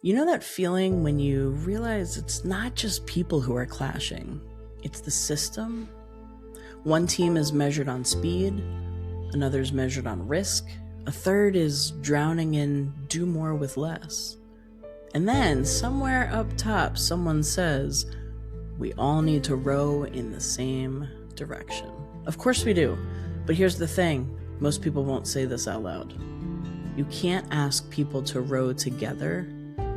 You know that feeling when you realize it's not just people who are clashing, it's the system? One team is measured on speed, another's measured on risk, a third is drowning in do more with less. And then, somewhere up top, someone says, we all need to row in the same direction. Of course we do, but here's the thing, most people won't say this out loud. You can't ask people to row together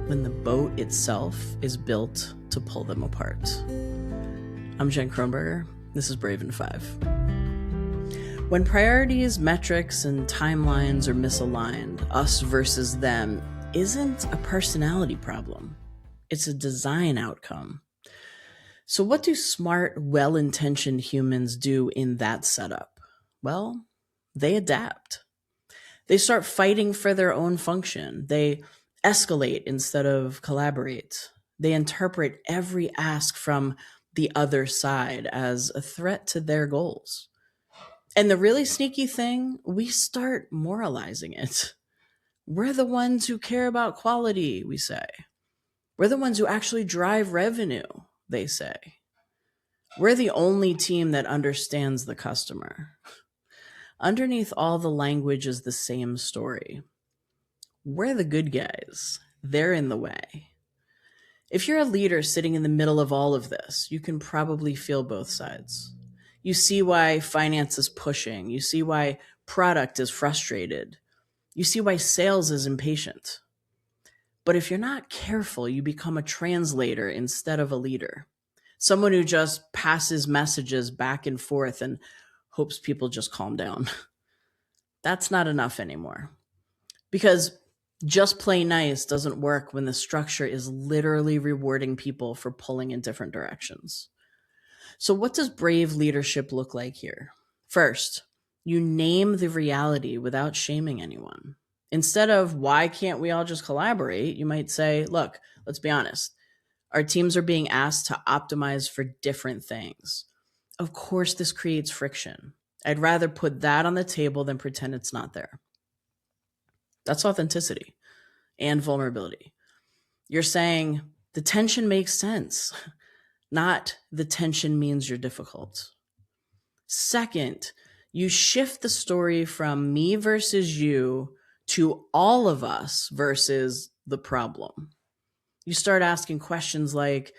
when the boat itself is built to pull them apart. I'm Jen Kronberger. This is Brave in 5. When priorities, metrics, and timelines are misaligned, us versus them isn't a personality problem. It's a design outcome. So what do smart, well-intentioned humans do in that setup? Well, they adapt. They start fighting for their own function. They escalate instead of collaborate. They interpret every ask from the other side as a threat to their goals. And the really sneaky thing, we start moralizing it. We're the ones who care about quality, we say. We're the ones who actually drive revenue, they say. We're the only team that understands the customer. Underneath all the language is the same story. We're the good guys. They're in the way. If you're a leader sitting in the middle of all of this, you can probably feel both sides. You see why finance is pushing. You see why product is frustrated. You see why sales is impatient. But if you're not careful, you become a translator instead of a leader. Someone who just passes messages back and forth and hopes people just calm down. That's not enough anymore. Because just play nice doesn't work when the structure is literally rewarding people for pulling in different directions. So what does brave leadership look like here? First, you name the reality without shaming anyone. Instead of, why can't we all just collaborate? You might say, look, let's be honest. Our teams are being asked to optimize for different things. Of course, this creates friction. I'd rather put that on the table than pretend it's not there. That's authenticity and vulnerability. You're saying the tension makes sense, not the tension means you're difficult. Second, you shift the story from me versus you to all of us versus the problem. You start asking questions like,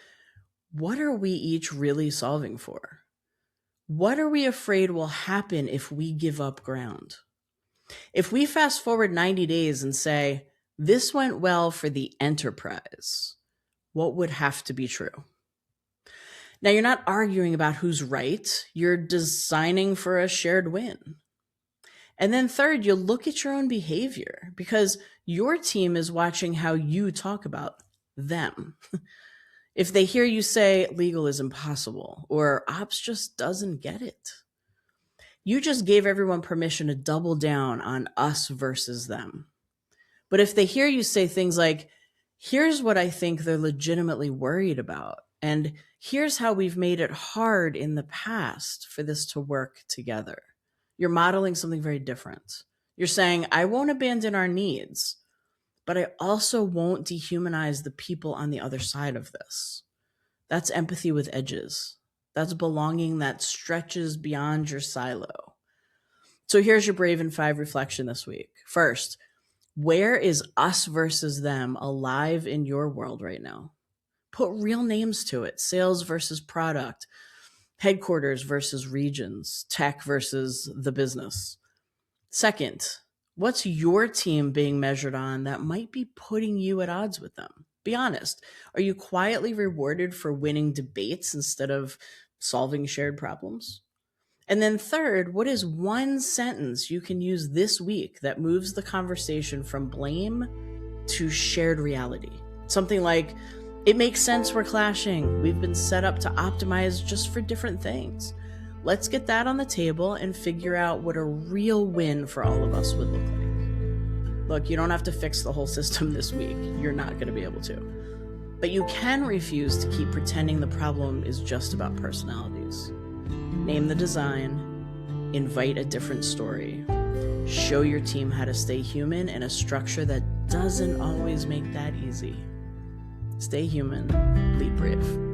what are we each really solving for? What are we afraid will happen if we give up ground? If we fast forward 90 days and say, this went well for the enterprise, what would have to be true? Now, you're not arguing about who's right. You're designing for a shared win. And then third, you look at your own behavior because your team is watching how you talk about them. If they hear you say legal is impossible or ops just doesn't get it, you just gave everyone permission to double down on us versus them. But if they hear you say things like, here's what I think they're legitimately worried about, and here's how we've made it hard in the past for this to work together, you're modeling something very different. You're saying, I won't abandon our needs, but I also won't dehumanize the people on the other side of this. That's empathy with edges. That's belonging that stretches beyond your silo. So here's your Brave in 5 reflection this week. First, where is us versus them alive in your world right now? Put real names to it. Sales versus product, headquarters versus regions, tech versus the business. Second, what's your team being measured on that might be putting you at odds with them? Be honest. Are you quietly rewarded for winning debates instead of solving shared problems? And then third, what is one sentence you can use this week that moves the conversation from blame to shared reality? Something like, it makes sense we're clashing. We've been set up to optimize just for different things. Let's get that on the table and figure out what a real win for all of us would look like. Look, you don't have to fix the whole system this week. You're not going to be able to. But you can refuse to keep pretending the problem is just about personalities. Name the design, invite a different story, show your team how to stay human in a structure that doesn't always make that easy. Stay human, lead brave.